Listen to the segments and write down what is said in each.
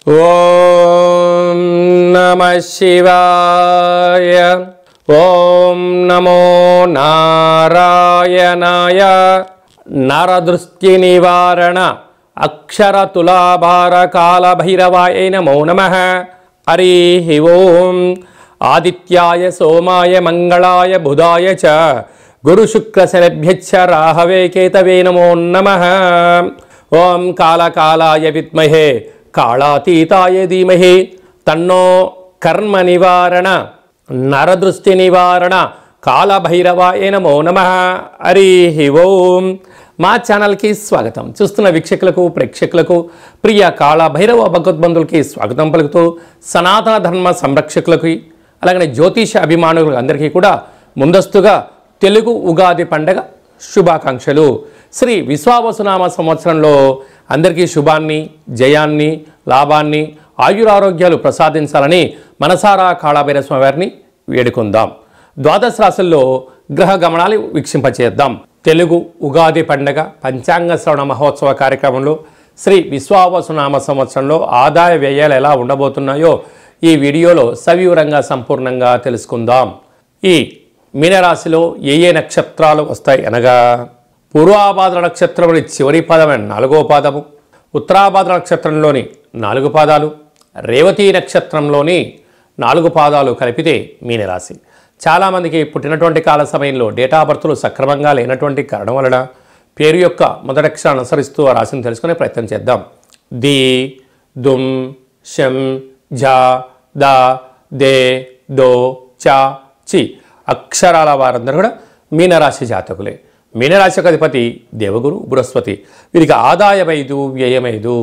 ఓం నమః శివాయ. ఓం నమో నారాయణాయ. నరదృష్టి నివారణ అక్షర తులాభార కాల భైరవాయ నమో నమః. హరి ఓం. ఆదిత్యాయ సోమాయ మంగళాయ బుధాయ చ గురు శుక్ర శనిభ్యశ్చ రాహవే కేతవే నమో నమః. ఓం కాళకాలాయ విద్మహే కాళాతీతాయ ధీమహి తన్నో కర్మ నివారణ నరదృష్టి నివారణ కాళభైరవాయ నమో నమః. హరి ఓం. మా ఛానల్కి స్వాగతం. చూస్తున్న వీక్షకులకు ప్రేక్షకులకు ప్రియ కాళభైరవ భగవద్బంధులకి స్వాగతం పలుకుతూ సనాతన ధర్మ సంరక్షకులకి అలాగనే జ్యోతిష అభిమానులకు అందరికీ కూడా ముందస్తుగా తెలుగు ఉగాది పండగ శుభాకాంక్షలు. శ్రీ విశ్వావసునామ సంవత్సరంలో అందరికీ శుభాన్ని, జయాన్ని, లాభాన్ని, ఆయురారోగ్యాలు ప్రసాదించాలని మనసారా కాళభైరవ స్వామి వారిని వేడుకుందాం. ద్వాదశ రాశుల్లో గ్రహ గమనాలు వీక్షింపచేద్దాం. తెలుగు ఉగాది పండగ పంచాంగ శ్రవణ మహోత్సవ కార్యక్రమంలో శ్రీ విశ్వావసునామ సంవత్సరంలో ఆదాయ వ్యయాలు ఎలా ఉండబోతున్నాయో ఈ వీడియోలో సవివరంగా సంపూర్ణంగా తెలుసుకుందాం. ఈ మీనరాశిలో ఏ నక్షత్రాలు వస్తాయి అనగా పూర్వాభాద్ర నక్షత్రంలోని చివరి పాదమైన 4వ పాదము, ఉత్తరాభాద్ర నక్షత్రంలోని 4 పాదాలు, రేవతి నక్షత్రంలోని 4 పాదాలు కలిపితే మీనరాశి. చాలామందికి పుట్టినటువంటి కాల సమయంలో డేటా బర్త్లు సక్రమంగా లేనటువంటి కారణం వలన పేరు యొక్క మొదటి అక్షరాన్ని అనుసరిస్తూ ఆ రాశిని తెలుసుకునే ప్రయత్నం చేద్దాం. ది, దుమ్, షం, ఝ, ద, దే, దో, చ, చి అక్షరాల వారందరూ కూడా మీనరాశి జాతకులే. మీనరాశి యొక్క అధిపతి దేవగురు బృహస్పతి. వీరికి ఆదాయం 5, వ్యయం 5.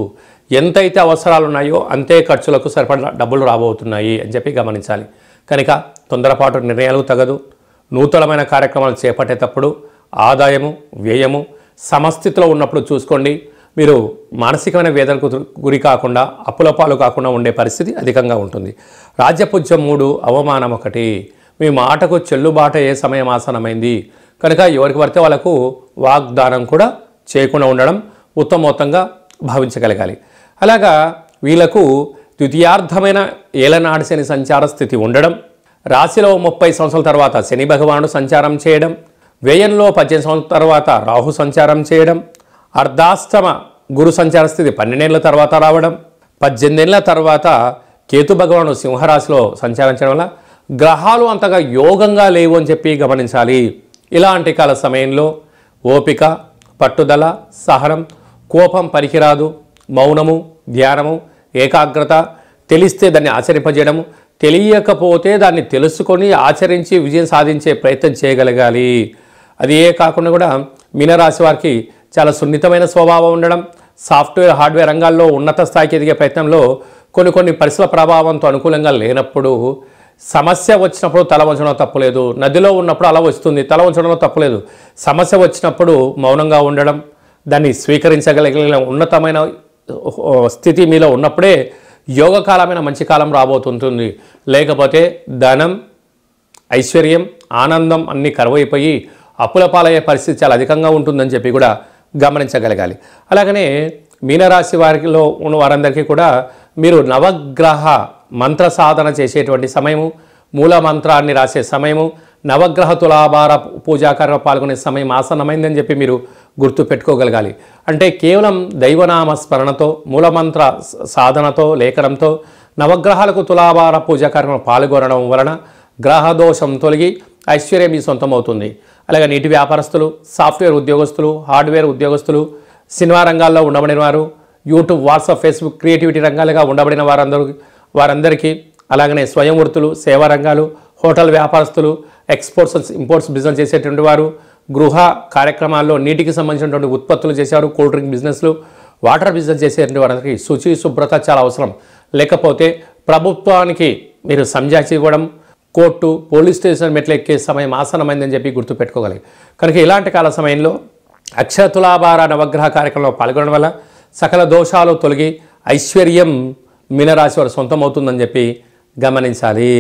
ఎంతైతే అవసరాలు ఉన్నాయో అంతే ఖర్చులకు సరిపడా డబ్బులు రాబోతున్నాయి అని చెప్పి గమనించాలి. కనుక తొందరపాటు నిర్ణయాలు తగదు. నూతనమైన కార్యక్రమాలు చేపట్టేటప్పుడు ఆదాయము, వ్యయము సమస్థితిలో ఉన్నప్పుడు చూసుకోండి. మీరు మానసికమైన వేదనకు గురి కాకుండా అప్పుల పాలు కాకుండా ఉండే పరిస్థితి అధికంగా ఉంటుంది. రాజ్యపూజ్యం 3, అవమానం 1. మీ మాటకు చెల్లుబాటు అయ్యే సమయం ఆసనమైంది కనుక ఎవరికి పడితే వాళ్ళకు వాగ్దానం కూడా చేయకుండా ఉండడం ఉత్తమోత్తంగా భావించగలగాలి. అలాగా వీళ్ళకు ద్వితీయార్థమైన ఏలనాడు శని సంచార స్థితి ఉండడం, రాశిలో 30 సంవత్సరాల తర్వాత శని భగవానుడు సంచారం చేయడం, వ్యయంలో 18 సంవత్సరాల తర్వాత రాహు సంచారం చేయడం, అర్ధాష్టమ గురు సంచార స్థితి 12 ఏళ్ల తర్వాత రావడం, 18 ఏళ్ల తర్వాత కేతు భగవానుడు సింహరాశిలో సంచారం చేయడం వల్ల గ్రహాలు అంతగా యోగంగా లేవు అని చెప్పి గమనించాలి. ఇలాంటి కాల సమయంలో ఓపిక, పట్టుదల, సహనం, కోపం పనికిరాదు. మౌనము, ధ్యానము, ఏకాగ్రత, తెలిస్తే దాన్ని ఆచరింపజేయడము, తెలియకపోతే దాన్ని తెలుసుకొని ఆచరించి విజయం సాధించే ప్రయత్నం చేయగలగాలి. అది కాకుండా కూడా మీనరాశి వారికి చాలా సున్నితమైన స్వభావం ఉండడం, సాఫ్ట్వేర్ హార్డ్వేర్ రంగాల్లో ఉన్నత స్థాయికి ఎదిగే ప్రయత్నంలో కొన్ని పరిస్థితుల ప్రభావంతో అనుకూలంగా లేనప్పుడు సమస్య వచ్చినప్పుడు తల వంచడం తప్పులేదు. నదిలో ఉన్నప్పుడు అలా వస్తుంది, తల వంచడంలో తప్పులేదు. సమస్య వచ్చినప్పుడు మౌనంగా ఉండడం, దాన్ని స్వీకరించగలిగిన ఉన్నతమైన స్థితి మీలో ఉన్నప్పుడే యోగకాలమైన మంచి కాలం రాబోతుంటుంది. లేకపోతే ధనం, ఐశ్వర్యం, ఆనందం అన్నీ కరువైపోయి అప్పుల పాలయ్యే పరిస్థితి చాలా అధికంగా ఉంటుందని చెప్పి కూడా గమనించగలగాలి. అలాగనే మీనరాశి వారిలో ఉన్న వారందరికీ కూడా మీరు నవగ్రహ మంత్ర సాధన చేసేటువంటి సమయము, మూల మంత్రాన్ని రాసే సమయము, నవగ్రహ తులాభార పూజాకార్యంలో పాల్గొనే సమయం ఆసన్నమైందని చెప్పి మీరు గుర్తు పెట్టుకోగలగాలి. అంటే కేవలం దైవనామ స్మరణతో, మూలమంత్ర సాధనతో, లేఖనంతో నవగ్రహాలకు తులాభార పూజాకార్యంలో పాల్గొనడం వలన గ్రహదోషం తొలగి ఐశ్వర్యం మీ సొంతమవుతుంది. అలాగే నీటి వ్యాపారస్తులు, సాఫ్ట్వేర్ ఉద్యోగస్తులు, హార్డ్వేర్ ఉద్యోగస్తులు, సినిమా రంగాల్లో ఉండబడిన వారు, యూట్యూబ్, వాట్సాప్, ఫేస్బుక్ క్రియేటివిటీ రంగాలుగా ఉండబడిన వారందరికీ అలాగనే స్వయం వృత్తులు, సేవా రంగాలు, హోటల్ వ్యాపారస్తులు, ఎక్స్పోర్ట్స్ ఇంపోర్ట్స్ బిజినెస్ చేసేటువంటి వారు, గృహ కార్యక్రమాల్లో నీటికి సంబంధించినటువంటి ఉత్పత్తులు చేసేవారు, కూల్ డ్రింక్ బిజినెస్లు, వాటర్ బిజినెస్ చేసేటువంటి వారికి శుచి శుభ్రత చాలా అవసరం. లేకపోతే ప్రభుత్వానికి మీరు సంజాయిషి ఇవ్వడం, కోర్టు, పోలీస్ స్టేషన్ మెట్లు ఎక్కే సమయం ఆసనమైందని చెప్పి గుర్తుపెట్టుకోగలిగి కనుక ఇలాంటి కాల సమయంలో అక్షర తులాభార నవగ్రహ కార్యక్రమంలో పాల్గొనడం వల్ల సకల దోషాలు తొలగి ఐశ్వర్యం మీనరాశి వారు సొంతమవుతుందని చెప్పి గమనించాలి.